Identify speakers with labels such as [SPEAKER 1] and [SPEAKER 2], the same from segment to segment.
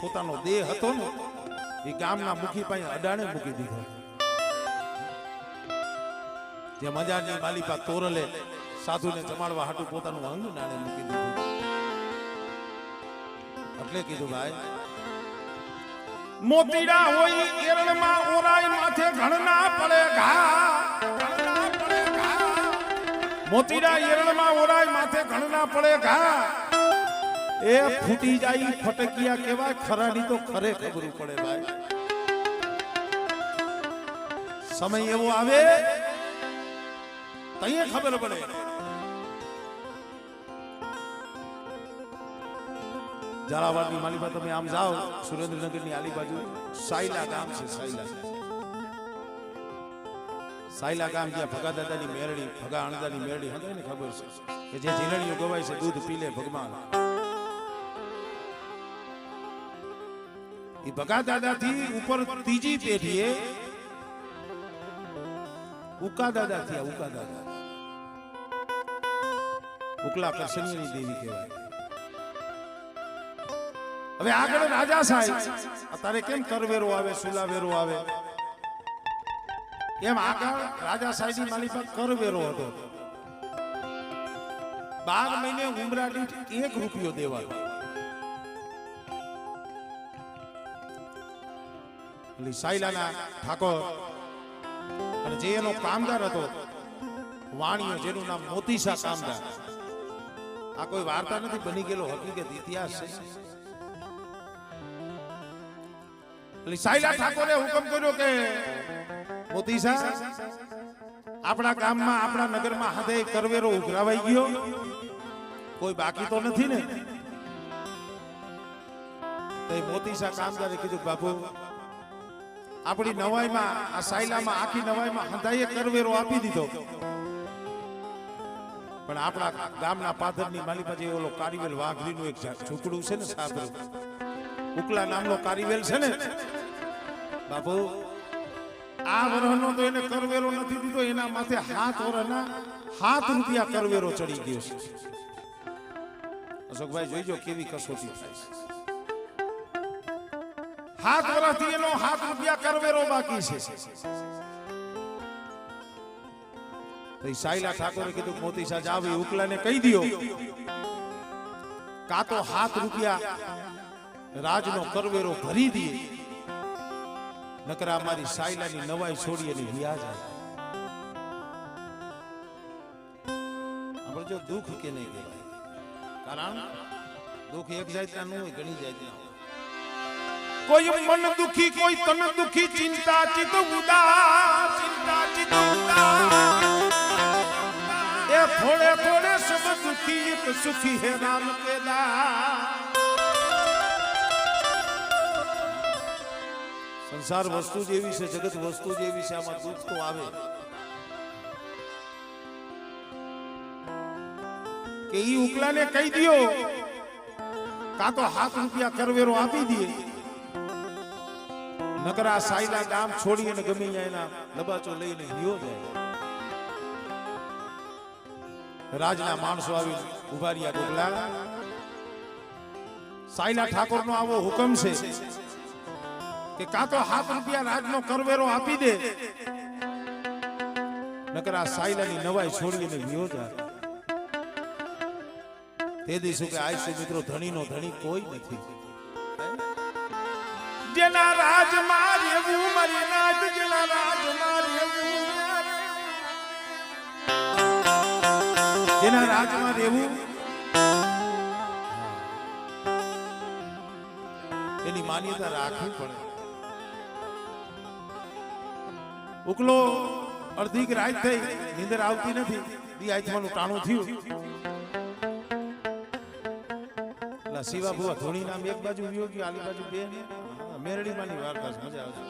[SPEAKER 1] પોતાનો દેહ હતો ને એ ગામના મુખી પાસે અડાણે મૂકી દીધો. જે મજાની માલિપા તોરલે સાધુને જમાડવા હાટું પોતાનું અંગ નાણે મૂકી દીધું. એટલે કીધું ભાઈ મોતીડા હોય કેરળમાં ઓરાય માથે ઘણના પડે ઘા. મોતીડા એરણમાં ઓરાય માથે ઘણના પડે ઘા. એ ફૂટી જાય ફટકિયા કેવાય ખરાની તો ખરે ખબર પડે ભાઈ. સમય એવો આવે તઈએ ખબર પડે. ઝાલાવાડની માલિપા તમે આમ જાઓ સુરેન્દ્રનગરની આલી બાજુ સાયલા ગામ છે. સાયલા ગામ જ્યાં ભગા દાદાની મેરડી ભગા અણદાની મેરડી હતી ને ખબર છે કે જે ઝીલણીઓ ગવાય છે દૂધ પી લે ભગવાન. એ ભગા દાદા થી ઉપર ત્રીજી પેઢીએ ઉકા દાદા થયા. ઉકા દાદા ઉકલા કરશનીની દેવી કહેવાય. હવે આગળ રાજા સાહેબ અત્યારે કેમ કરવેરો આવે સુલાવેરો આવે એમ આગળ રાજા સાહેબની માલિપા કરવેરો હતો. 12 મહિને ઉમરા દીઠ 1 રૂપિયો દેવાનો. સાયલાના ઠાકોર અને જે એનો કામદાર હતો વાણિયો જેનું નામ મોતીસા કામદાર. આ કોઈ વાર્તા નથી બની ગયેલો હકીકત ઇતિહાસ છે. સાયલા ઠાકોરે હુકમ કર્યો કે મોતીસા આપણા ગામમાં આપણા નગરમાં હાથે કરવેરો ઉઘરાવાઈ ગયો કોઈ બાકી તો નથી ને. તો મોતીસા કામદારે કીધું બાપુ આપણી નવાઈમાં આ સાયલામાં આખી નવાઈમાં હંધાઈએ કરવેરો આપી દીધો પણ આપણા ગામના પાદરની માલિપા જે ઓલો કારીવેલ વાઘરીનું એક ઝૂંપડું છે ને સાબરું ઉકલા નામનો કારીવેલ છે ને બાપુ આ વરહનો તો એને કરવેરો નથી દીધો. એના માથે 7 વર્ષના 7 રૂપિયા કરવેરો ચડી ગયો છે. અશોકભાઈ જોઈજો કેવી કસોટી થાય છે. 7 વર્ષથી એનો 7 રૂપિયા કરવેરો બાકી છે. તો સાયલા ઠાકોરે કીધું મોતીસા જાવ ઉકલાને કહી દિયો કા તો 7 રૂપિયા રાજનો કરવેરો ભરી દે નકરા મારી સાયલાની નવાઈ છોડી અને વ્યા જાય. આપણે જો દુઃખ કે નહીં કહેવાય કારણ દુઃખ એક જાતના ન હોય ઘણી જાતના. કોઈ મન દુખી કોઈ તન દુખી ચિંતા ચિત ઉદાસ એ થોડે થોડે સબ દુખી એક સુખી હેરાન પેદા. સંસાર વસ્તુ જેવી છે જગત વસ્તુ જેવી છે આમાં દુઃખ તો આવે. કે ઈ ઉકલાને કહી દિયો કા તો 7 રૂપિયા કરવેરો આપી દે નકરા સાયલા ગામ છોડી અને ગમે એના લબાચો લઈને ગયો જાય. રાજના માણસો આવી ઉભા રહ્યા. ગોગલા સાયલા ઠાકોરનો આવો હુકમ છે કે કા તો 7 રૂપિયા રાજનો કરવેરો આપી દે નકરા સાયલાની નવાઈ છોડીને ગયો જાય. તે દિવસે કે આયસુ મિત્રો ધણીનો ધણી કોઈ નથી. જેના રાજમાં રહેવું મારી નાથ જેના રાજમાં રહેવું જેના રાજમાં રહેવું એની માન્યતા રાખવી પડે. ઉકલો અડધી રાત થઈ નીંદર આવતી નથી. દી આથવાનું ટાણું થયું. શિવા ભુવા ધોણી નામ એક બાજુ વિયો ગયો આલી બાજુ બે મેરડી માની વાર્તા મજા આવશે.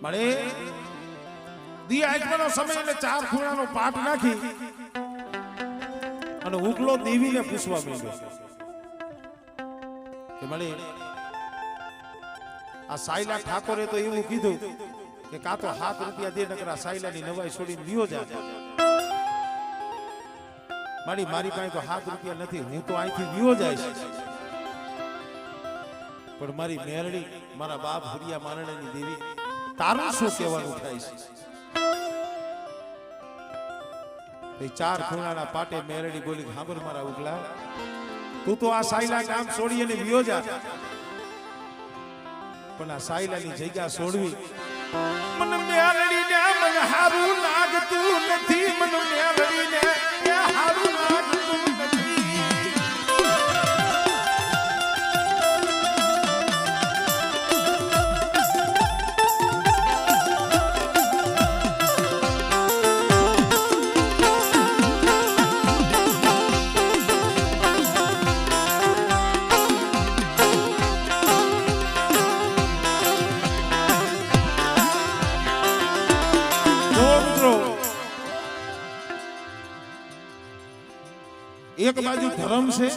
[SPEAKER 1] મળે દી આઠમાનો સમય એટલે 4 ખૂણાનો પાટ નાખી અને ઉકલો દેવીને પૂછવા માંડ્યો કે મળે આ સાયલા ઠાકોરે તો એવું કીધું કે કાં તો 7 રૂપિયા દે નકરા સાયલાની નવાઈ છોડીને વિયો જા મારી પાસે તો 7 રૂપિયા નથી હું તો અહીંથી વિયો જાય પણ મારી મેરડી મારા બાપ હુરિયા મારણાની દેવી તારું શું કહેવાનું થાય છે 4 ખૂણાના પાટે મેરડી બોલી સાંભળ મારા ઉગલા તું તો આ સાયલા ગામ છોડી અને વિયો જા પણ આ સાયલાની જગ્યા છોડવી મન મેરડીને મન હારું લાગતું નથી મન મેરડીને હારું લાગતું નથી એક બાજુ ધર્મ છે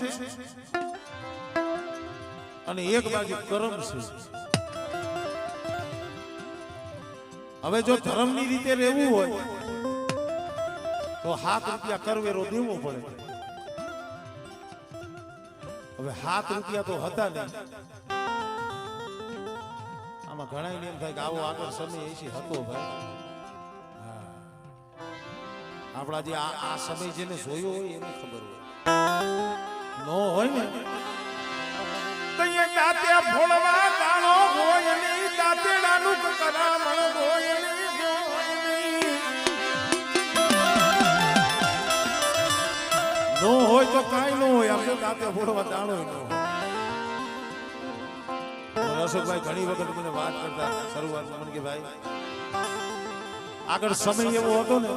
[SPEAKER 1] અને એક બાજુ કર્મ છે હવે જો ધર્મની રીતે રહેવું હોય તો 7 રૂપિયા કરવેરો દેવો પડે હવે 7 રૂપિયા તો હતા નહીં આમાં ઘણા એમ થાય કે આવો આગળ સમય એસી હતો ભાઈ આપણા જે આ સમય જેને જોયો હોય એને ખબર હોય નો હોય ને તઈએ દાતે ભોળવા દાણો હોય ને દાતેડાનું કરામણ હોય ને નો હોય તો કાઈ નો હોય આપણે દાતે ભોળવા દાણો ન હોય રસુભાઈ ઘણી વખત મને વાત કરતા શરૂઆતમાં મને કે ભાઈ આગળ સમય એવો હતો ને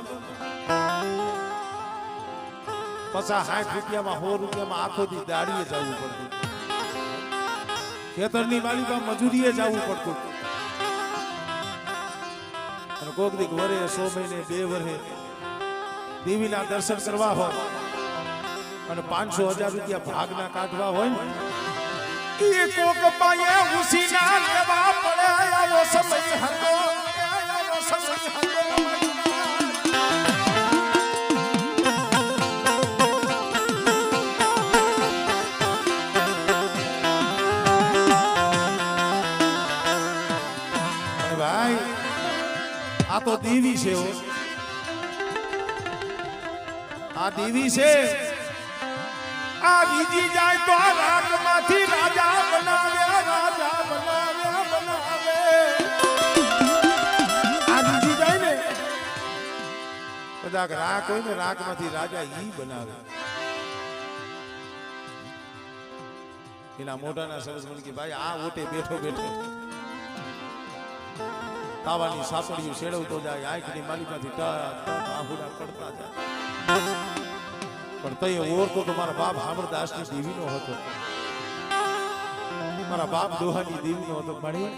[SPEAKER 1] 50-60 રૂપિયામાં 100 રૂપિયામાં આખો દી દાડીએ જવું પડતું ખેતરની માલિકા મજૂરીએ જવું પડતું અને કોક દીક વરે 100 મહિને 2 વર્ષે દેવીના દર્શન કરવા હોય અને 500-1000 રૂપિયા ભાગના કાઢવા હોય ને એ કોક પાયે ઉસીના લેવા પડે આવો સમય હતો આવો સમય હતો આ તો દેવી છે આ દેવી છે આ બીજી જાય તો રાગમાંથી રાજા બનાવે આ બીજી જાય ને કદાચ રાગ હોય ને રાગમાંથી રાજા ઈ બનાવે એના મોઢાના સરસ મને કે ભાઈ આ ઓટે બેઠો બેઠો તાવાની સાપડીઓ શેડવતો જાય આંખની માલિકાથી આહુડા પડતા જાય પણ તઈ ઓરતો તો મારા બાપ હામરદાસની દેવીનો હતો મારા બાપ દોહાની દેવીનો હતો મળી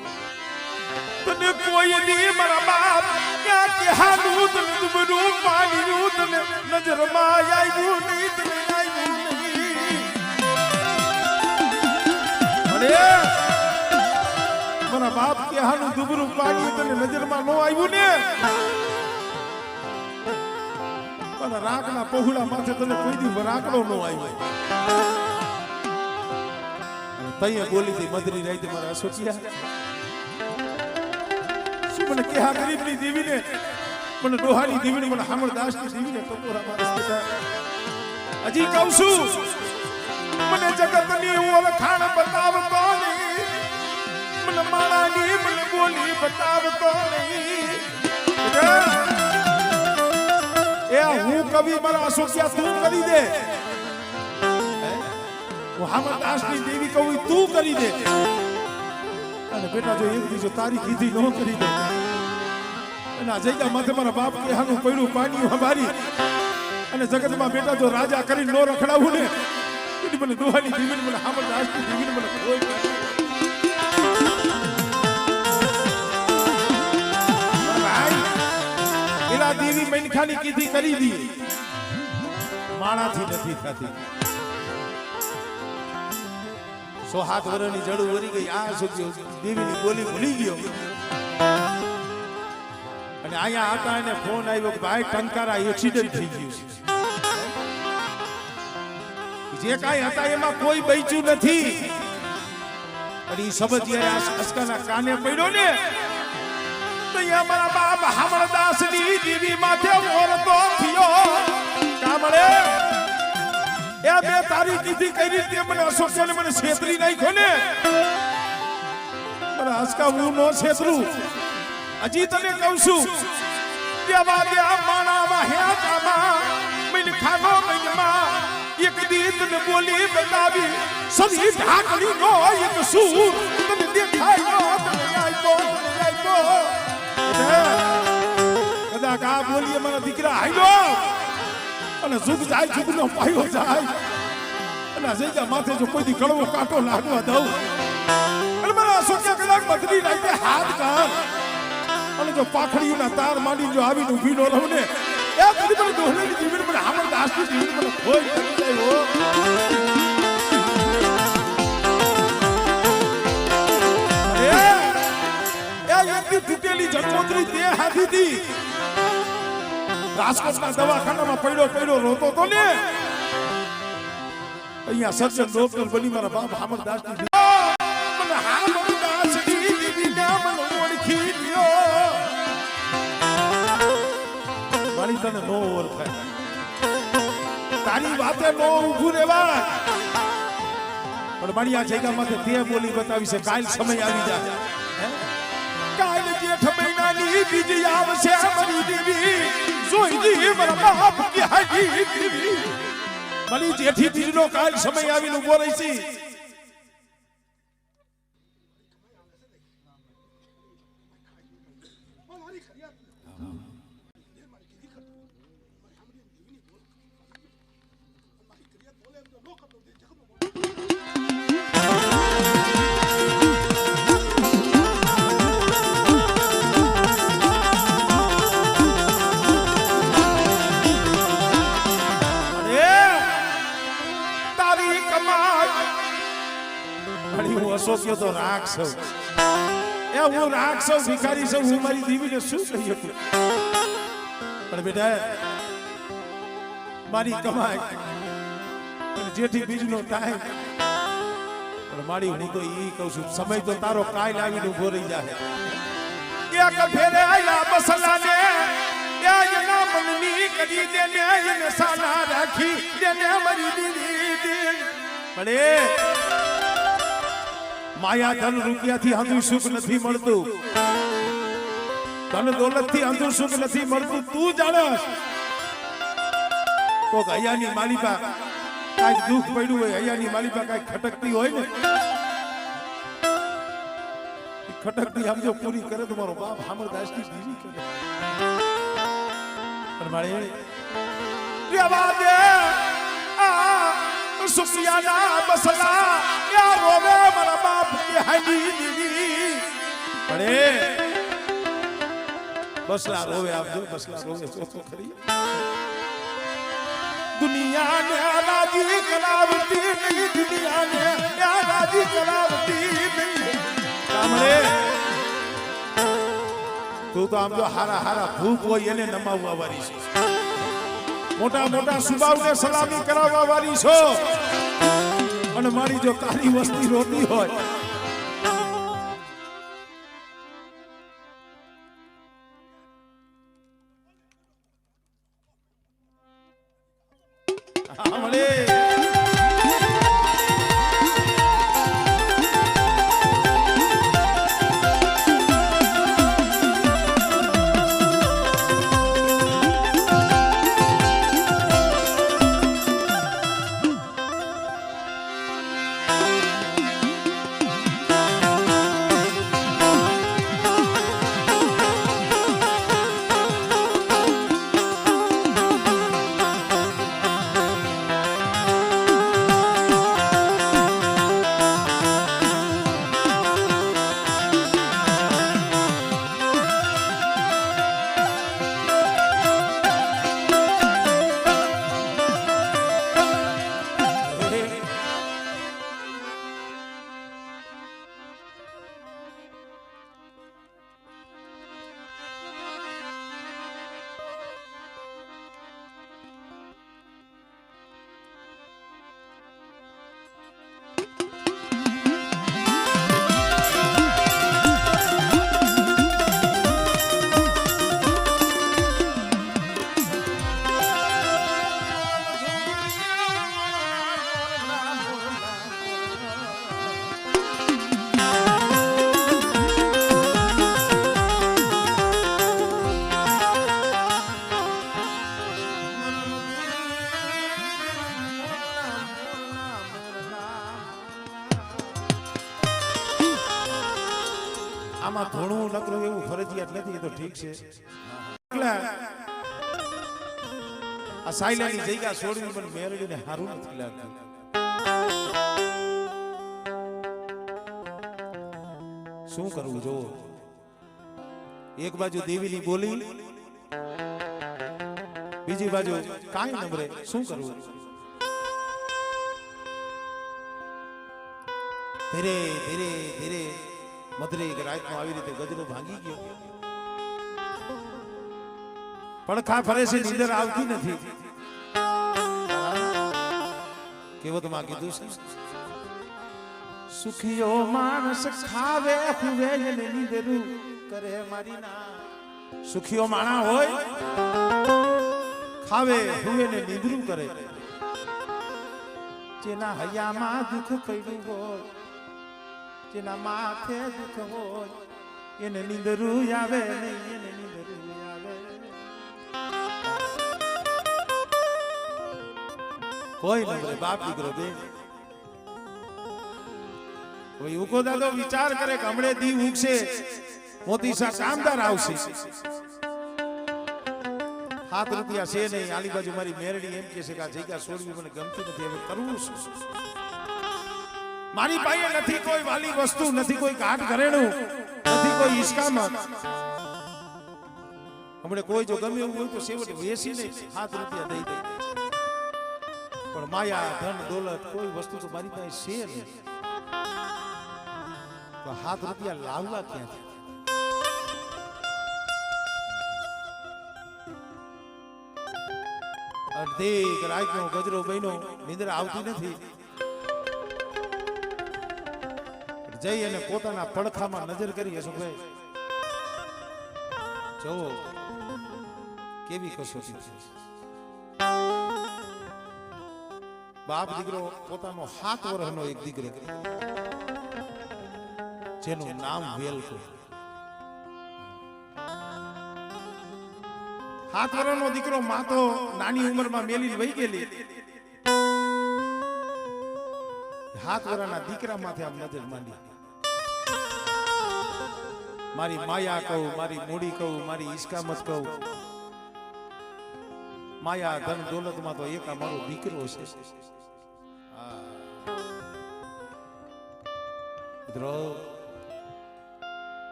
[SPEAKER 1] તને કોઈ દી મારા બાપ ક્યાં કે હાલું તને તુમરું પાણીયું તને નજરમાં આવ્યું નહીં તને આવ્યું નહીં અરે મારા બાપ કે હાનું દુબરું પાડ્યું તને નજરમાં ન આવ્યું ને મારા રાગના પહોળા માથે તને કોઈ દી રાગડો ન આવ્યો તઈએ બોલી હતી મધરી રાઈતે મારા અશોકિયા શું મને કે હા ગરીબની દેવીને મને ડોહાની દેવીને મને હામરદાસની દેવીને ટકોરા મારે હજી કહું છું મને જગતની ઓળખાણ બતાવતો નહીં મને માળાની મને બોલી બતાવતો નહીં એ હું કવિ મારા અશોકિયા તું કરી દે હું હામરદાસની દેવી કહું તું કરી દે અને બેટા જો એક બીજો તારી કીધી ન કરી દે અને આ જગ્યા માથે મારા બાપ કે હાનું પડ્યું પાણી હમારી અને જગતમાં બેટા જો રાજા કરી ન રખડાવું ને એની મને દોહાની દેવીને મને હામરદાસની દેવીને મને કોઈ એલા દેવી મનખાની કીધી કરી દી માણાથી નથી થતી 107 વર્ષની જડું વરી ગઈ આ સુખ્યો દેવીની બોલી ભૂલી ગયો અને અહીંયા હતા એને ફોન આવ્યો કે ભાઈ ટંકારા એક્સિડન્ટ થઈ ગયું છે જે કાંઈ હતા એમાં કોઈ બચ્યું નથી અને એ શબ્દ જ્યારે અસ્કાના કાને પડ્યો ને તો અહીંયા મારા બાપ હામળદાસની દેવી માથે ઓરતો થયો કામળે એ બે તારી કીધી કઈ રીતે મને અશોકને મને છેતરી નાખ્યો ને મને અસ્કા હું નો છેતરું હજી તને કહું છું દેવા દે માણામાં હેતામાં મિન ખાનો મિનમાં એક દીત ને બોલી બતાવી સદી ઢાકડી નો એક સૂર તને દેખાયો તને આયો કદાચ આ બોલીએ મારા દીકરા હાલ્યો અને જુગ જાય જુગનો પાયો જાય અને જઈજા માથે જો કોઈ દી કડવો કાંટો લાગવા દઉં અને મારા અશોકને કદાચ બદલી નાખે હાથ કાન અને જો પાખડીના તાર માંડી જો આવીને ઊભી નો રહું ને એ કદી મને દોહલેની જીવન મને હામળદાસની જીવન મને ખોઈ કરી જાય હો એ તૂટેલી જન્મોત્રી તે હાથી હતી રાજકોટના દવાખાનામાં પડ્યો રોતો તો ને અહીંયા સર્જન ડોક્ટર બની મારા બાપ હામળદાસની મને હામળદાસની દીદીને મને ઓળખી લ્યો મારી તને નો ઓળખાય તારી વાતે નો ઊભું રહેવાય પણ મારી આ જગ્યા માથે તે બોલી બતાવી છે કાલ સમય આવી જાય કાલ જેઠ મહિનાની બીજી આવશે મારી દેવી જોઈજી મારા બાપ કે હાજી દેવી મારી જેઠી બીજનો કાલ સમય આવીને ઉભો રહી છે અશોક્યો તો રાગ સૌ એ હું રાગ સૌ ભિખારી સૌ હું મારી દેવીને શું કહી શકું પણ બેટા મારી કમાઈ જેઠી બીજનો ટાઈમ પણ મારી હું તો ઈ કહું છું સમય તો તારો કાલ આવીને ઉભો રહી જાય એક ફેરે આયા બસલાને એના મનની કદી દેને એને સાના રાખી દેને મારી દીદી પડે માયા ધન રૂપિયાથી આંધું સુખ નથી મળતું ધન દોલતથી આંધું સુખ નથી મળતું તું જાણસ કોક હૈયાની માલિકા કાંઈક દુઃખ પડ્યું હોય હૈયાની માલિકા કાંઈક ખટકતી હોય ને ખટકતી આમ જો પૂરી કરે તો મારો બાપ હામળદાસની દેવી કરે પણ મારે રેવા દે સુફિયાના બસલા યા રોવે મારા બાપ કે હાલી દેવી પડે બસલા રોવે આપજો બસલા રોવે ચોખ્ખો ખરી દુનિયા ને રાજી કરાવતી નહીં દુનિયા ને રાજી કરાવતી નહીં કામળે તું તો આમ જો હારા હારા ભૂખ હોય એને નમાવવા વાળી છે મોટા મોટા સુબાવને સલામી કરાવવા વાળી છો અને મારી જો તારી વસ્તી રોતી હોય આમાં ધોણું નકરું એવું ફરજિયાત નથી, એ તો ઠીક છે. એટલે આ સાયલાની જગ્યા છોડવી પણ મેરડીને સારું નથી લાગતું. શું કરવું જો? એક બાજુ દેવીની બોલી, બીજી બાજુ કાંઈ નબળે. શું કરવું? ધીરે ધીરે ધીરે મધરી રાતનો આવી રીતે ગજરો ભાંગી ગયો. પડખા ફરે છે, નીંદર આવતી નથી. કહેવતમાં કીધું છે, સુખિયો માણસ ખાવે હુવે ને નીંદરું કરે મારી ના. સુખિયો માણા હોય, ખાવે હુવે ને નીંદરું કરે. જેના હૈયામાં દુઃખ પડ્યું હોય, જેના માથે દુઃખ હોય, એને નીંદરું આવે નહીં, એને નીંદરું આવે. કોઈ નહીં, બાપ દીકરો બે. ઉકો દાદો વિચાર કરે કે હમણે દી ઉગશે, મોતી સા કામદાર આવશે. 7 રૂપિયા છે નહીં. આલી બાજુ મારી મેરડી એમ કે છે કે આ જગ્યા છોડવી મને ગમતી નથી, હવે કરવું શું? મારી પાસે નથી કોઈ વાલી વસ્તુ, નથી કોઈ કાટ ઘરેણું, નથી કોઈ ઈસ્કામત. હમણે કોઈ જો ગમે એવું હોય તો સેવટ વેસીને 7 રૂપિયા દઈ દે. પણ માયા ધન દોલત કોઈ વસ્તુ તો મારી પાસે છે નહીં. તો 7 રૂપિયા લાવવા ક્યાંથી? અડધી રાતનો ગજરો બન્યો, નિંદ્રા આવતી નથી. જઈ અને પોતાના પડખામાં નજર કરી અશોકભાઈ, જો કેવી કસોટી છે. બાપ દીકરો પોતાનો 7 વર્ષનો એક દીકરો, જેનું નામ વેલકો. 7 વર્ષનો દીકરો, માં તો નાની ઉંમરમાં મેલીને વહી ગયેલી. 7 વર્ષના દીકરા માથે આમ નજર માંડી. મારી માયા કહું, મારી મૂડી કહું, મારી ઈસ્કામત કહું, માયા ધન દોલતમાં તો એક આ મારો દીકરો છે.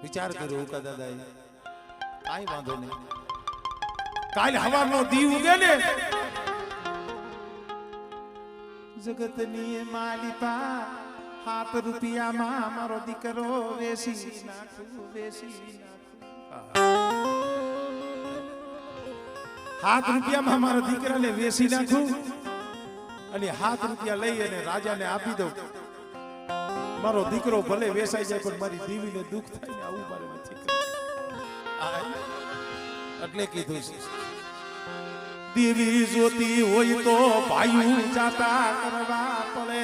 [SPEAKER 1] વિચાર કર્યો ઉકા દાદા, કાંઈ વાંધો નહીં. કાલ હવાનો દી ઉગે ને, જગતની માલિપા 7 રૂપિયામાં મારો દીકરો વેસી નાખું, વેસી નાખું. 7 રૂપિયામાં મારા દીકરાને વેસી નાખું અને 7 રૂપિયા લઈ અને રાજાને આપી દઉં. મારો દીકરો ભલે વેસાઈ જાય પણ મારી દીવીને દુઃખ થાય ને, આવું મારે નથી કરવું. એટલે કીધું છે, દેવી જોતી હોય તો ભાઈ જાતા કરવા પડે,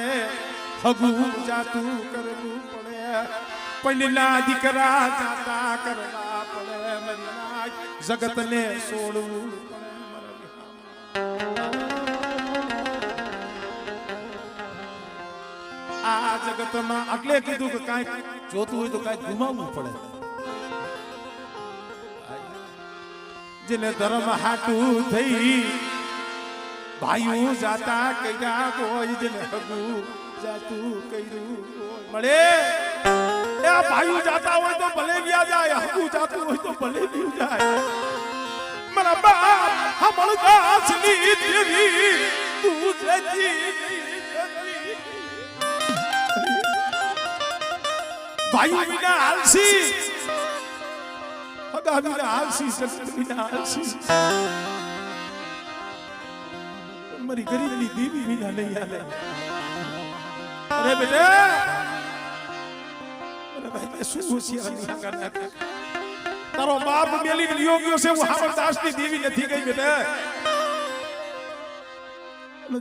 [SPEAKER 1] હગું જાતું કરવું પડે, પૈલા દીકરા જાતા કરવા પડે, જગતને છોડવું પડે. આ જગતમાં એટલે કીધું કે કાંઈ જોતું હોય તો કાંઈ ગુમાવવું પડે. જેને ધર્મ હાટું થઈ ભાઈઓ જાતા કર્યા હોય, જેને હગું જાતું કર્યું મળે. એ ભાઈઓ જાતા હોય તો ભલે વ્યા જાય, હગું જાતું હોય તો ભલે વ્યું જાય. મારા બાપ હમણદાસની દેવી તું જતી, ભાઈઓ વિના આલસી, હગા વિના આલસી, જગત વિના આલસી. મારી ગરીબની દેવી વિના નહીં હાલે. અરે બેટા, અરે ભાઈ શું હોશિયારી આગળ નાખે. તારો બાપ મેલીને લ્યો ગયો છે, હું હમણદાસની દેવી નથી ગઈ બેટા.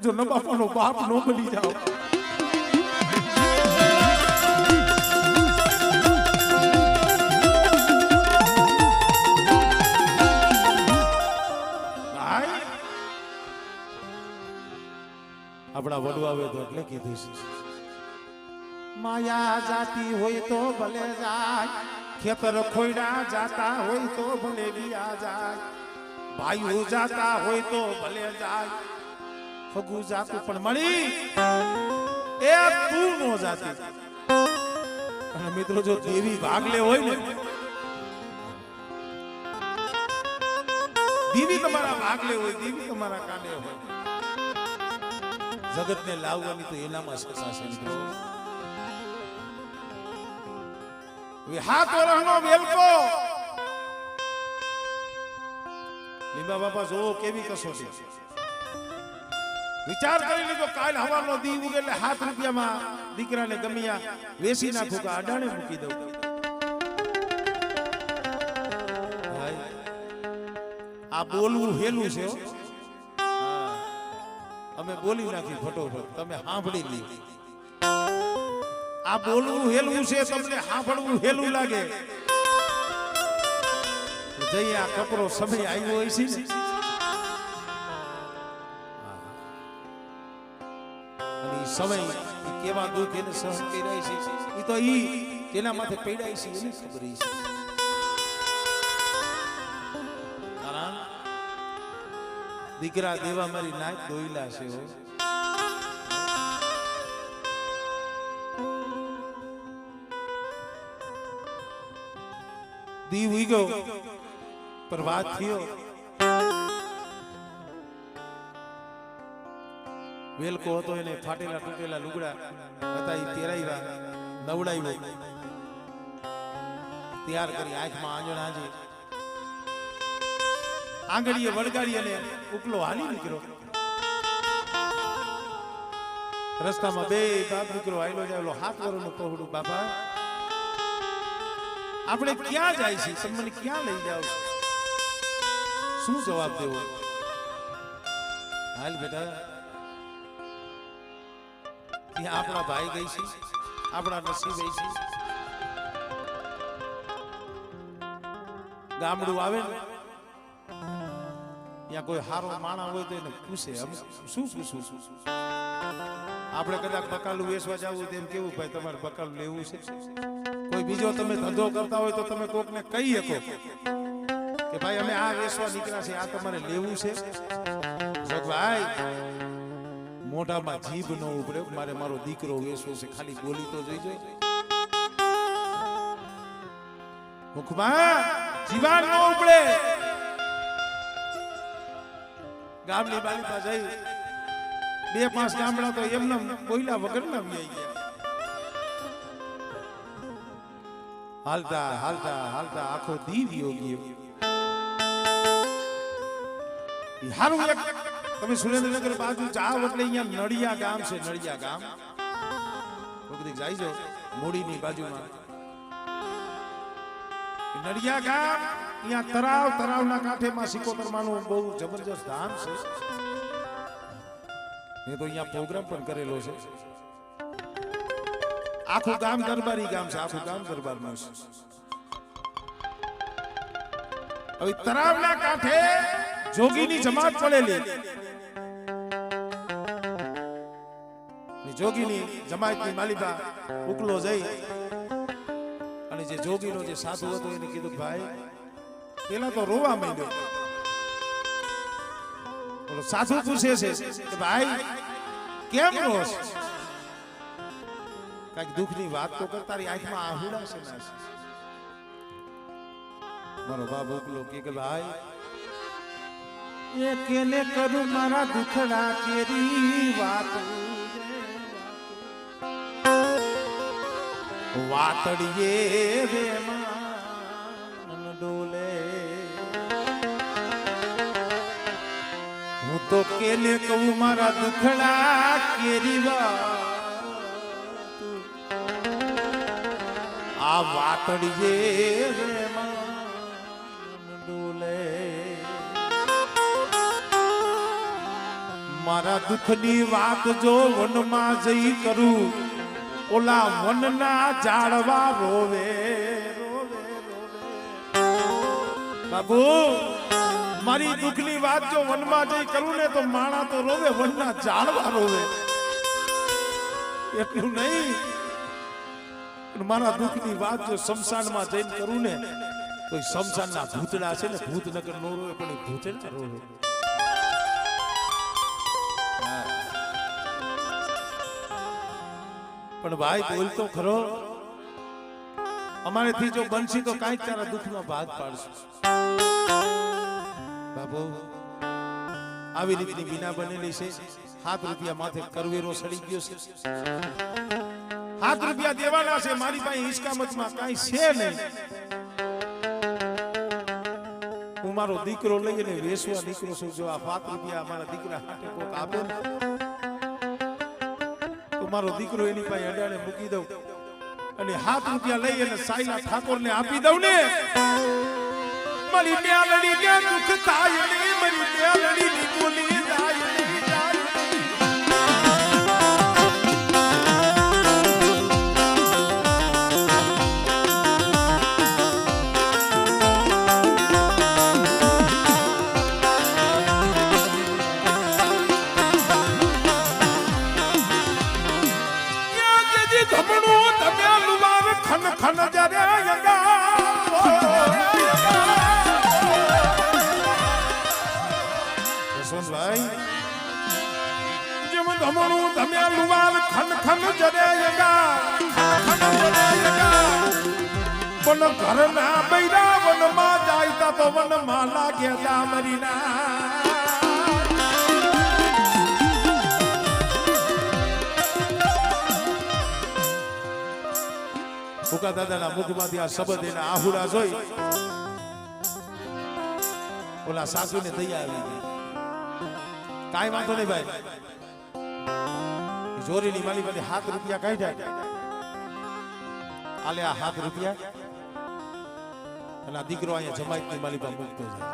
[SPEAKER 1] જો ન બાપાનો બાપ નો બની જાઓ. આપણા વડવા આવે તો એટલે કીધું છે, માયા જાતી હોય તો ભલે જાય, ખેતર ખોયડા જાતા હોય તો ભલે વિયા જાય, ભાઈઓ જાતા હોય તો ભલે જાય, ફગુ જાતું પણ મળી એ તું નો જાતી. અને મિત્રો જો દેવી ભાગલે હોય ને, દેવી તમારા ભાગલે હોય, દેવી તમારા કાને હોય, જગતને લાવવાની તો એનામાં સત્તા છે મિત્રો. હાથ વરહનો વેલકો લીંબા બાપા જોવો કેવી કસોટી. વિચાર કરી લીધો કાલ હવાનો દી ઉગે એટલે 7 રૂપિયામાં દીકરાને ગમિયા વેસી નાખું કે અડાણે મૂકી દઉં. આ બોલવું હેલું છે. અમે બોલી નાખી ફટોફટ, તમે સાંભળી લીધી. આ બોલવું હેલું છે, તમને સાંભળવું હેલું લાગે. જઈ આ કપરો સમય આવ્યો હોય છે ને, અને સમય કેવા દુઃખ એને સહન કર્યા છે એ તો તેના માથે પીડાય છે એને ખબર છે. કારણ દીકરા દેવા મારી નાક દોઈલા છે. દીવ ઉગો પ્રભાત થયો, વેલકો હતો એને ફાટેલા તૂટેલા લુગડા હતા એ પહેરાવ્યા, નવડાવ્યો, તૈયાર કરી આંખમાં આંજણ આંજી આંગળીએ વળગાડી અને ઉપલો હાલી નીકળ્યો. રસ્તામાં બે બાપ દીકરો આયલો જાય. 7 વર્ષનું પહોળું, બાપા આપણે ક્યાં જાય છે, તમે મને ક્યાં લઈ જાવ છો? શું જવાબ દેવો? હાલ બેટા, ત્યાં આપણા ભાઈ ગઈ છે, આપણા નસીબ ગઈ છે. ગામડું આવે ને ત્યાં કોઈ હારો માણા હોય તો એને પૂછે, શું પૂછું? આપણે કદાચ બકાલું વેચવા જવું તેમ કેવું, ભાઈ તમારે બકાલું લેવું છે? કોઈ બીજો તમે ધંધો કરતા હોય તો તમે કોકને કહી શકો કે ભાઈ અમે આ વેચવા નીકળ્યા છે, આ તમારે લેવું છે? ભાઈ મોઢામાં જીભ ન ઉપડે, મારે મારો દીકરો વેચવો છે, ખાલી બોલી તો જોઈ જોઈ. મુખમાં જીવાન ન ઉપડે. ગામની બાલી પાસે જઈ 2-5 ગામડા તો એમને બોલ્યા વગર ના આવી ગયા. હાલતા હાલતા હાલતા આખો દી યોગી. હારું એક તમે સુરેન્દ્રનગર બાજુ જાવ એટલે અહીંયા નડિયા ગામ છે. નડિયા ગામ કોકદી જાય છો મોડીની બાજુમાં. નડિયા ગામ અહીંયા તરાવના કાંઠેમાં સિકોતરમાનું બહુ જબરજસ્ત ધામ છે. મેં તો અહીંયા પ્રોગ્રામ પણ કરેલો છે. આખું ગામ દરબારી ગામ છે, આખું ગામ દરબારનું છે. હવે તરાવના કાંઠે જોગીની જમાત પડેલી. જોગીની જમાતની માલિકા ઉકલો જઈ અને જે જોગીનો જે સાધુ હતો એને કીધું, ભાઈ પેલા તો રોવા માંડ્યો. બોલો સાધુ પૂછે છે કે ભાઈ કેમ રોસ? કઈક દુઃખની વાત તો કર, તારી આંખમાં આહુડા છે ના? મારો બાપ ઉકલો કે ભાઈ એ કેને કરું મારા દુખડા કેરી વાત, વાતડીએ રે મન ડોલે. હું તો કેને કહું મારા દુખડા કેરી વાત, આ વાતડીએ રે મન ડોલે. મારા દુઃખની વાત જો વનમાં જઈ કરું, ઓલા વનના ઝાડવા રોવે રોવે રોવે. બાબુ મારી દુઃખની વાત જો વનમાં જઈ કરું ને તો માણા તો રોવે, વનના ઝાડવા રોવે. એટલું નહીં, પણ મારા દુઃખની વાત જો શમશાનમાં જઈને કરું ને તો શમશાનના ભૂતડા છે ને ભૂતનગર નો રોવે પણ એ ભૂતડા રોવે. પણ ભાઈ બોલ તો ખરો, અમારેથી જો બનશી તો કાંઈક તારા દુઃખમાં ભાગ પાડશે. બાબુ આવી રીતની વિના બનેલી છે. 7 રૂપિયા માથે કરવેરો સડી ગયો છે. 7 રૂપિયા દેવાના છે. મારી પાસે હિસ્કામતમાં કાંઈ છે નહીં. હું મારો દીકરો લઈને વેસવા નીકળું છું. જો આ 7 રૂપિયા મારા દીકરા હાટે કોક આપે ને તો મારો દીકરો એની પાસે અડાડે મૂકી દઉં અને 7 રૂપિયા લઈ અને સાયલા ઠાકોરને આપી દઉં ને મારી ન્યાલડી કે દુઃખ થાય ને મારી ન્યાલડી ની બોલી જાય ને ખન જરે યશવંતભાઈ જેમ ધમણું ધમ્યા લુવાર ખન ખન જરે પણ ઘરના બૈરા વનમાં જાય તો વનમાં લાગે જામરીના. ભૂકા દાદાના મુખમાંથી આ શબ્દ એના આહુડા જોઈ ઓલા સાસુને દયા આવી ગઈ. કાંઈ વાંધો નહીં ભાઈ, જોરીની માલી માંથી 7 રૂપિયા કાઢ્યા. આલે આ 7 રૂપિયા અને આ દીકરો અહીંયા જમાઈની માલી પાસે મૂકતો જાય.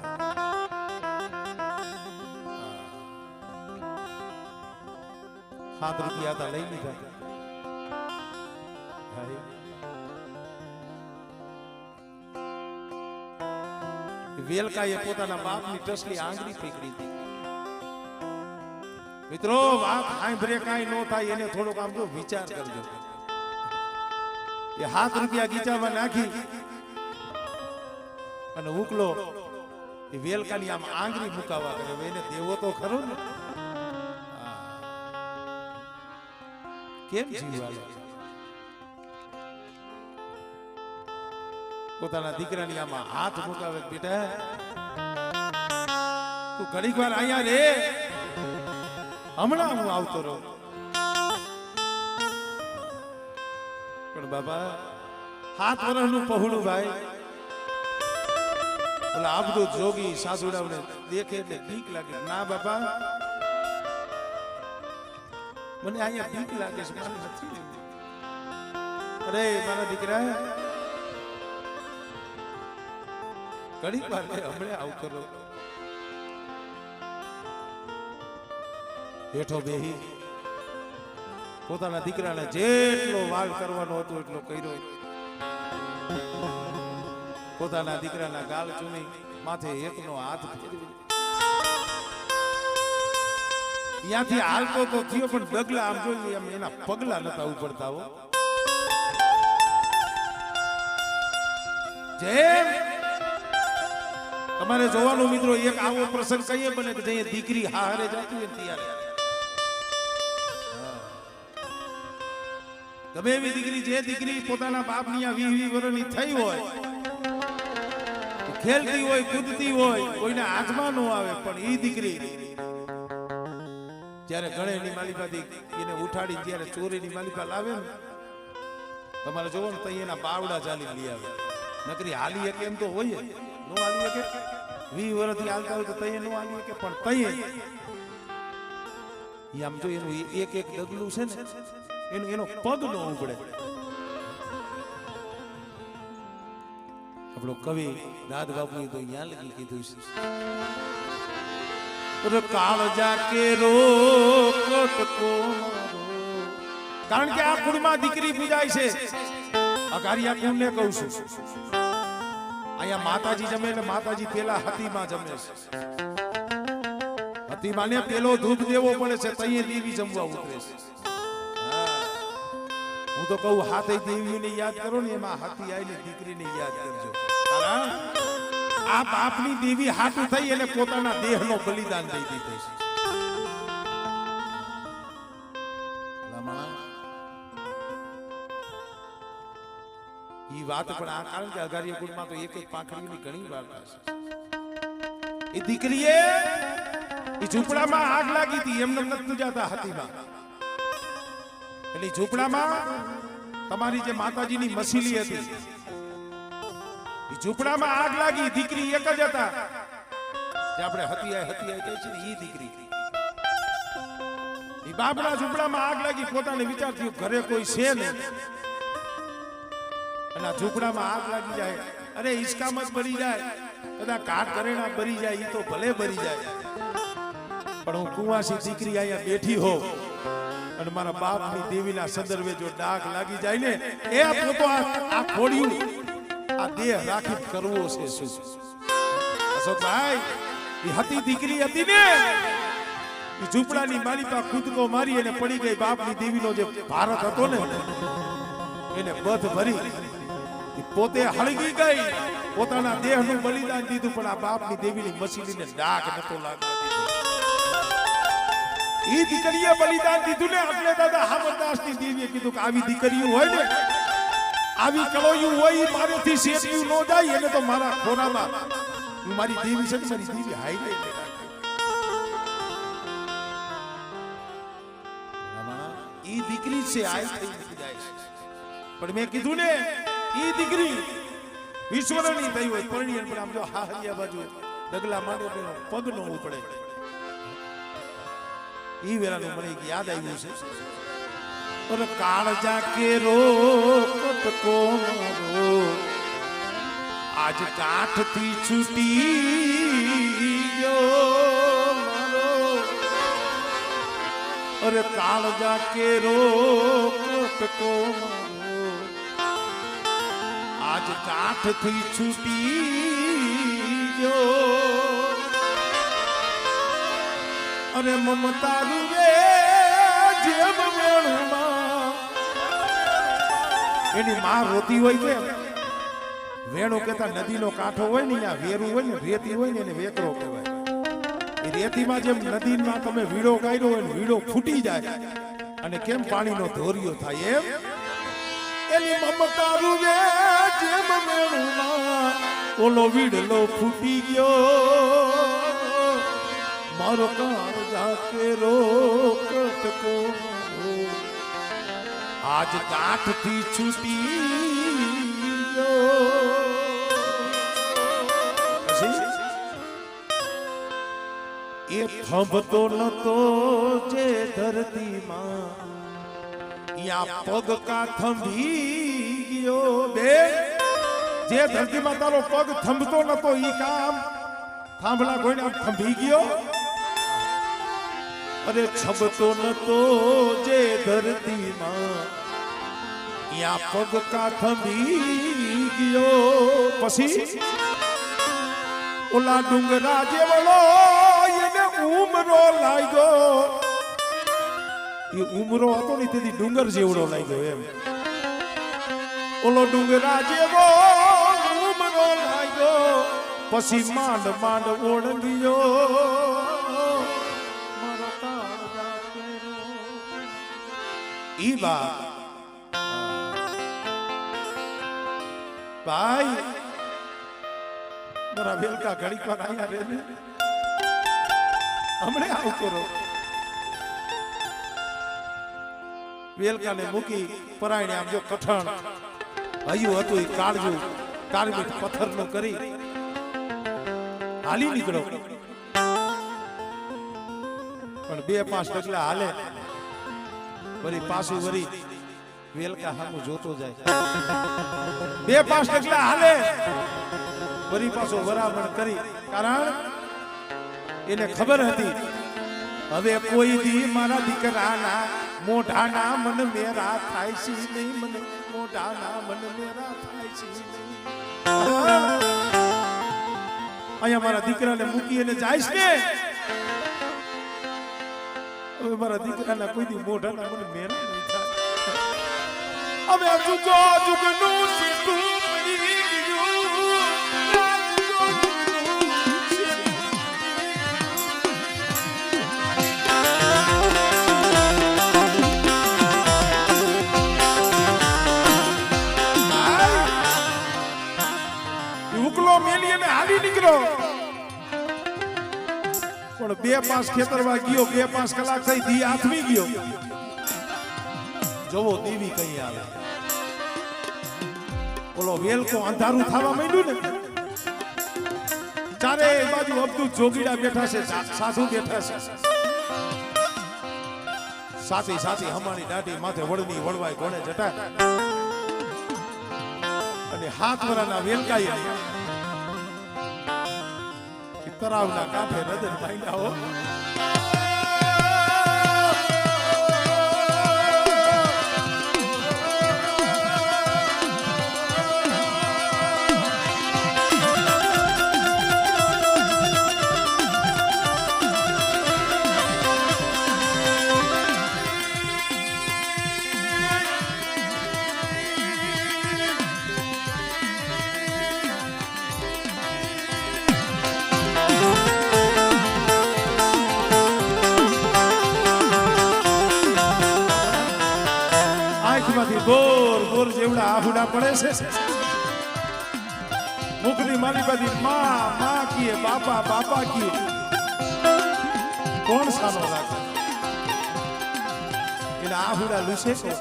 [SPEAKER 1] 7 રૂપિયા હતા લઈ લીધા. વેલકાએ પોતાના બાપની ટસલી આંગળી પકડી હતી. મિત્રો વાત સાંભળે કાંઈ ન થાય એને થોડોક આમ જો વિચાર કરજો. એ 7 રૂપિયા ગીચામાં નાખી અને ઉકલો એ વેલકાની આમ આંગળી મુકાવા કરે. એને દેવો તો ખરો ને, કેમ જીવવાલે પોતાના દીકરાની આમાં હાથ મુકાવે. બેટા તું ઘડીક વાર અહીંયા રે, હમણાં હું આવતો રહું. પણ બાબા 7 વર્ષનું પહોળું ભાઈ ઓલા આબદો જોગી સાસુડાઓને દેખે એટલે બીક લાગે. ના બાબા મને અહીંયા બીક લાગે છે, મારે નથી લેવું. અરે મારા દીકરા ઘણી વાર હમણાં આવતો રહો. હેઠો બેહી પોતાના દીકરાને જેટલો વાલ કરવાનો હતો એટલો કર્યો. પોતાના દીકરાના ગાલ ચૂમી માથે એકનો હાથ ફેરવી ત્યાંથી હાલતો તો થયો પણ ડગલા આમ જોઈએ એમ એના પગલા નતા ઉપડતા. હો જેમ તમારે જોવાનું મિત્રો એક આવો પ્રસંગ કહીએ બને કે જઈએ દીકરી હારે જતી હોય ત્યારે ગમે એવી દીકરી જે દીકરી પોતાના બાપની આ 20 વર્ષની થઈ હોય, ખેલતી હોય કૂદતી હોય, કોઈને હાથમાં ન આવે, પણ એ દીકરી જ્યારે ગણેશની માલિપાથી એને ઉઠાડી ત્યારે ચોરીની માલિપા લાવે ને તમારે જોવો ને તઈ એના બાવડા ચાલી લઈ આવે. નકરી હાલી શકે એમ તો હોય નો હાલી શકે. 20 વર્ષથી હાલતા હોય તો તઈ નો હાલી શકે, પણ તઈ આમ જો એનું એક એક ડગલું છે ને એનો પગ નો ઉપડે. આપણો કવિ દાદ બાપુ તો અહીંયા લખી કીધું છે કાળજા કે રોકટકો. કારણ કે આ કુળમાં દીકરી પૂજાય છે. અકારિયા કુળને કહું છું, અહીંયા માતાજી જમે ને માતાજી પેલા હતીમાં જમે છે. હતીમાને પેલો ધૂપ દેવો પડે છે, તઈએ દેવી જમવા ઉતરે છે. હું તો કહું હાથે દેવીને યાદ કરો ને એમાં હાથી આવીને દીકરીને યાદ કરજો કારણ આ બાપની દેવી હાથું થઈ અને પોતાના દેહનો બલિદાન દઈ દીધો છે ઈ વાત પણ આ કારણ કે અગારીયા કુળમાં તો એક એક પાંખડીની ઘણી વાર્તા છે એ દીકરીએ એ ઝૂંપડામાં આગ લાગી હતી એમને નથી જાતા હાથીમાં એટલે ઝૂંપડામાં તમારી જે માતાજીની મસીલી હતી એ ઝૂંપડામાં આગ લાગી દીકરી એક જ હતા જે આપણે હતિયાય કહે છે ને ઈ દીકરી એ બાપના ઝૂંપડામાં આગ લાગી પોતાને વિચાર થયો ઘરે કોઈ છે નહીં અને ઝૂંપડામાં આગ લાગી જાય અરે ઈસકામ જ બળી જાય કદાચ કાટ કરેણા બળી જાય ઈ તો ભલે બળી જાય પણ હું કુંવાસી દીકરી અહીંયા બેઠી હો અને મારા બાપની દેવીના સંદર્ભે જો ડાઘ લાગી જાય ને એ પોતો આ ખોડ્યું આ દેહ રાખી કરવો છે શું અશોકભાઈ એ હતી દીકરી હતી ને એ ઝૂંપડાની માલિકા કૂદકો મારી અને પડી ગઈ બાપની દેવીનો જે ભારત હતો ને એને બધ ભરી પોતે હળગી ગઈ પોતાના દેહનું બલિદાન દીધું પણ આ બાપની દેવીની મસીલીને ડાઘ નતો લાગવા દીધો ઈ દીકરીએ બલિદાન દીધું ને એટલે દાદા હામરદાસની દેવીએ કીધું કે આવી દીકરીઓ હોય ને આવી કળોયું હોય મારેથી શેઠિયું ન જાય એને તો મારા ખોરામાં મારી દેવી છે મારી દેવી હાઈ ગઈ ઈ દીકરી છે આઈ થઈ જાય છે પણ મેં કીધું ને ઈ દીકરી વિશ્વની થઈ હોય પરણીએ પણ આમ જો હાહરિયા બાજુ ડગલા માંડે પગ નો ઉપડે ઈ વેરાનું મને યાદ આવ્યું છે और काळजा केरो कटको मारो आज काठ थी छूटी गयो मारो अरे काळजा केरो कटको मारो आज काठ थी छूटी गयो अरे ममता रुवे जेम वेणुमा એની માં રોતી હોય કે વેણો કેતા નદીનો કાંઠો હોય ને ત્યાં વેરું હોય ને રેતી હોય ને એને વેકરો કહેવાય એ રેતીમાં જેમ નદીમાં તમે વીડો ગાયરો હોય ને વીડો ફૂટી જાય અને કેમ પાણીનો ધોરિયો થાય એમ એની મમતા રૂવે જેમ વેણુમાં ઓલો વીડલો ફૂટી ગયો મારો કાળજા કેરો કટકો आज गांठ थी छूटी ये थंभतो नतो जे धरती मां या पग का थंभी गयो बे जे धरती मां तारो पग थंभतो नतो ई काम थांभला कोઈને थंभी गयो अरे छबतो नतो जे धरती मां या पग का थंभी गयो पसी ओला डુંગરા જેવલો એને ઉમરો લાગ્યો એ ઉમરો હતો ને તેથી ડુંગર જેવડો લાગ્યો એમ ઓલો ડુંગરા જેવો ઉમરો લાગ્યો પછી માંડ માંડ ઓળંગ્યો ઈ વાત ભાઈ મારા વેલકા ઘડીક વાર અહીંયા રે ને હમણે આવું કરો વેલકાને મૂકી પરાયણે આમ જો કઠણ હયું હતું એ કાળજું કાળમીઠ પથ્થરનું કરી હાલી નીકળો પણ 2-5 ડગલા હાલે વરી પાછું વરી વેલકા હામું જોતો જાય 2-5 ડગલા હાલે વરી પાછો વરામણ કરી કારણ એને ખબર હતી હવે કોઈ દી મારા દીકરાના મોઢાના મન મેરા થાય છે નહીં મને મોઢાના મન મેરા થાય છે અહીંયા મારા દીકરાને મૂકી અને જાય છે હવે મારા દીકરાના કોઈ દી મોઢાના મને મેરા નહીં થાય હવે જુગો જુગનું સીધું પડી ગયું ઉકલો મેલી અને હાલી નીકળ્યો પણ 2-5 ખેતરમાં ગયો 2-5 કલાક થઈ દી આથમી ગયો જોવો દેવી કઈ આવે બોલો વેલકો અંધારું થવા માંડ્યું ને ચારે બાજુ અબદુત જોગીડા બેઠા છે સાધુ બેઠા છે સાથી સાથી હમાણી દાઢી માથે વળની વળવાય કોણે જટા અને હાથ વરાના વેલકાઈ તરાવના કાંઠે નજર માંડ્યા હો ગોર ગોર જેવડા આહુડા પડે છે મુખની મારી બધી માં માં કીએ બાપા બાપા કીએ કોણ સાનો રાખે એના આહુડા લૂસે છે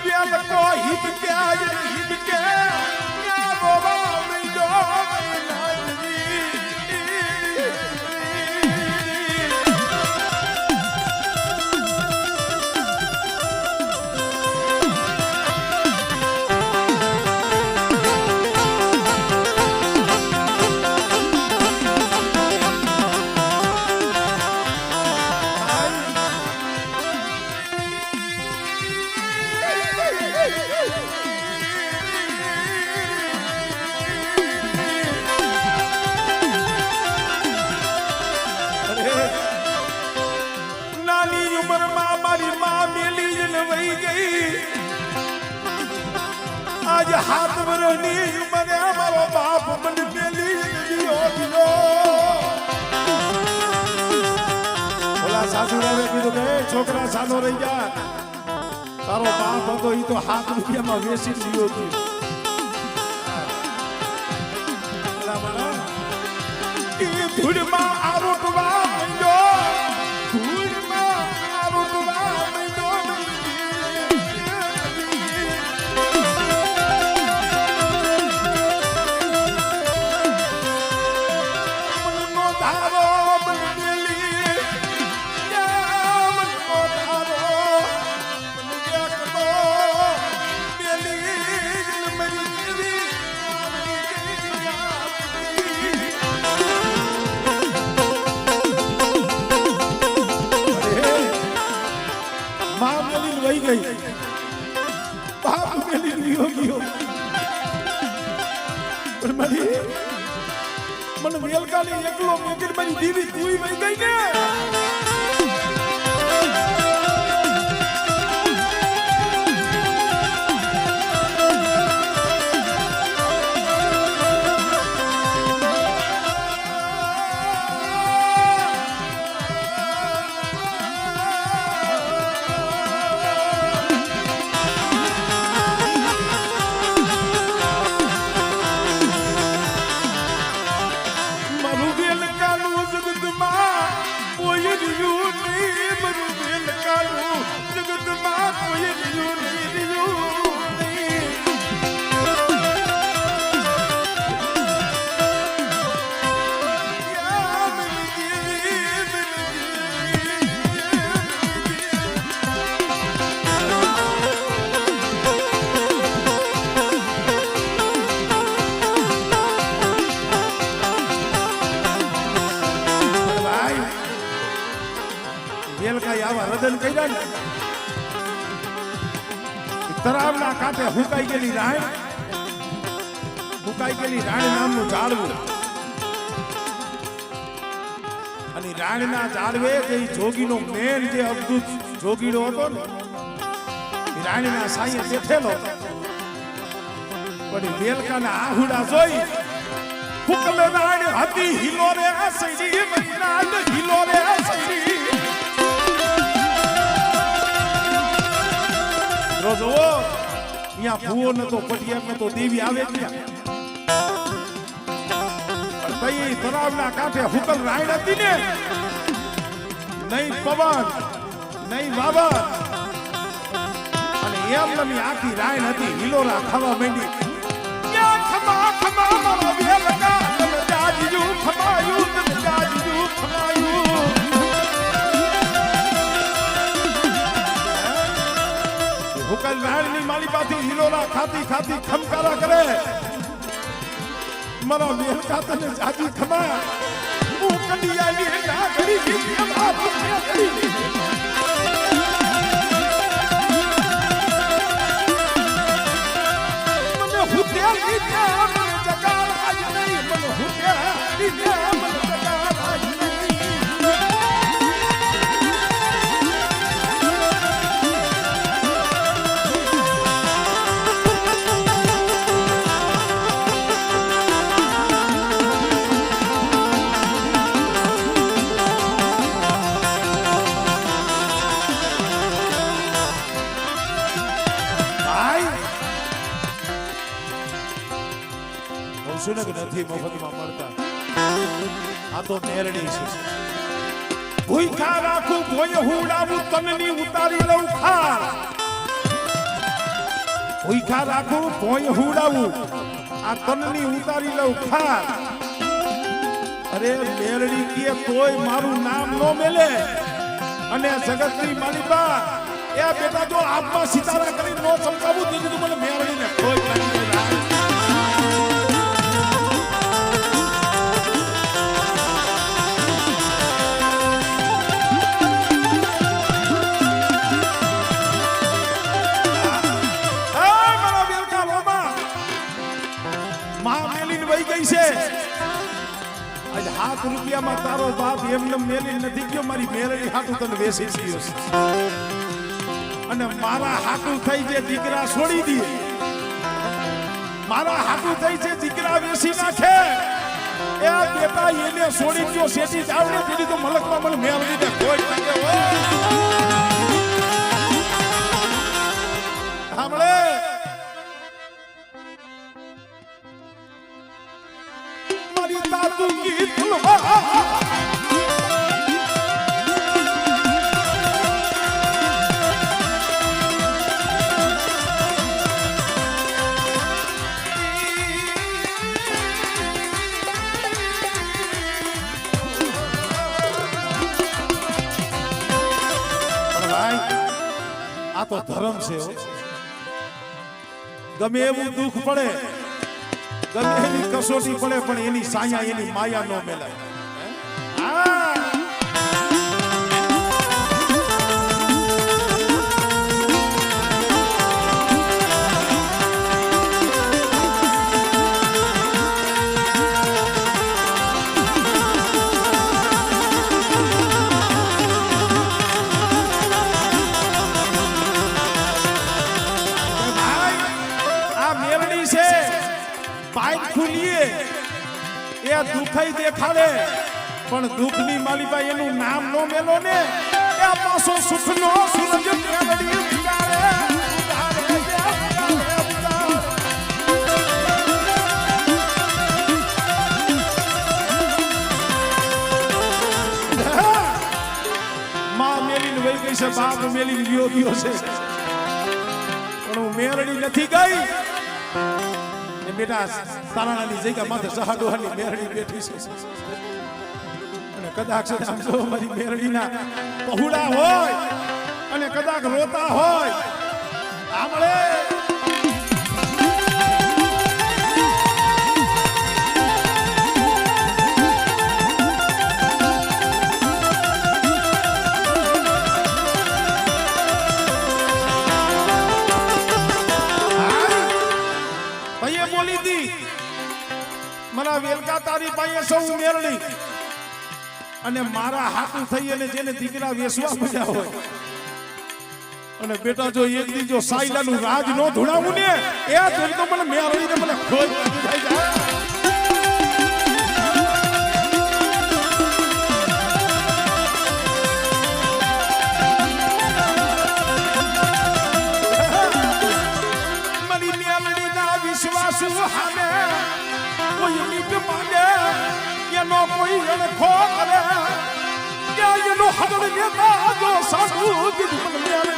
[SPEAKER 1] વેલ કો હિત કે આજ હિત કે રોવા મેંડો आज हाथ वरनी मने हमारो बाप मन मेली दियो दियो बोला सासुरावे कीधुं के छोकरा सानो रही जा तारो बाप હતો ઈ તો हाथ રૂપિયામાં વેચી દીયો છે બોલા બોલા ઈ ધૂળમાં આરોટવા માંડ્યો ધૂળમાં આરોટવા માંડ્યો મને વેલકાની એકલો મેકર મારી દીવી તુઈ વઈ ગઈ ને તરાવના કાંઠે હુકાઈ ગયેલી રાણ નામનું ઝાડવું અને રાણના ઝાડવે જે જોગીનો મેન જે અદ્ભુત જોગીડો હતો ને રાણીના સાઈએ બેઠેલો પણ વેલકાના આહુડા જોઈ ફૂકલ રાણ હતી હિલોરે સૈડી મૈનાદ હિલોરે સૈડી રોજો અહીંયા ભૂવો ન તો પટિયા ન તો દેવી આવે ત્યાં ભાઈ તળાવના કાંઠે ફૂકલ રાણ હતી ને નહીં પવન નહીં વાવર અને એમની આખી રાણ હતી હિલોરા ખાવા માંડી ખમા ખમા મારો વેલકા તમ જાજુ ખમાયું તમ જાજુ ખમાયું હુકલ રાણની માલી પાથી હિલોરા ખાતી ખાતી ખમકારા કરે મારો વેલકા તને જાજુ ખમા હું કડિયા ની ના કરી દીધી મારો નથી મફતમાં મળતા આ તો મેરડી છે ભૂખા રાખું ભોય હુડાવું તનની ઉતારી લઉં ખાર ભૂખા રાખું ભોય હુડાવું આ તનની ઉતારી લઉં ખાર અરે મેરડી કે તોય મારું નામ નો મેલે અને જગતની માલિકા એ બેટા જો આપમાં સિતારા કરી નો સમજાવું દીધું મને મેરડીને કોઈ રૂપિયામાં તારો બાપ એમને મેલી નથી ગયો મારી મેરડી હાટું તને વેસી ગયો અને મારા હાટું થઈ જે દીકરા છોડી દે મારા હાટું થઈ જે દીકરા વેસી નાખે એ બેટા એને છોડી ગયો શેઠી જાવને દીધી તો મલકમાં મને મેરડી ને કોઈ સાંભળે કી તલવાર આ તો ધર્મ છે ગમે એવું દુઃખ પડે ગમે એની કસોટી પડે પણ એની સાયા એની માયા નો મેલાય દુખાઈ દેખાડે પણ દુઃખની માલિકા એનું નામ નો મેલો ને એ પાછો સુખનો સૂરજ મેળવી વિચારે માં મેલીને વહી ગઈ છે બાપ મેલીને ગયો ગયો છે પણ હું મેરડી નથી ગઈ બેટા તારાણાની જગ્યા માથે સહાડોહાની મેરડી બેઠી છે અને કદાચ આમ જો મારી મેરડીના પહોળા હોય અને કદાચ રોતા હોય આમળે બોલી દી મારા વેલકા તારી પાસે સૌ મેરડી અને મારા હાથું થઈ અને જેને દીકરા વેસવા મળ્યા હોય અને બેટા જો એક દી જો સાયલાનું રાજ નો ધુણાવું ને એ જોઈ તો મને મેળવીને મને ખોજ થઈ જાય. મની મેલડીના વિશ્વાસુ હામે કોઈ મીટ માંગે એનો કોઈ રણખો કરે કે એનો હદડ લેતા જો સાસુ કીધું મને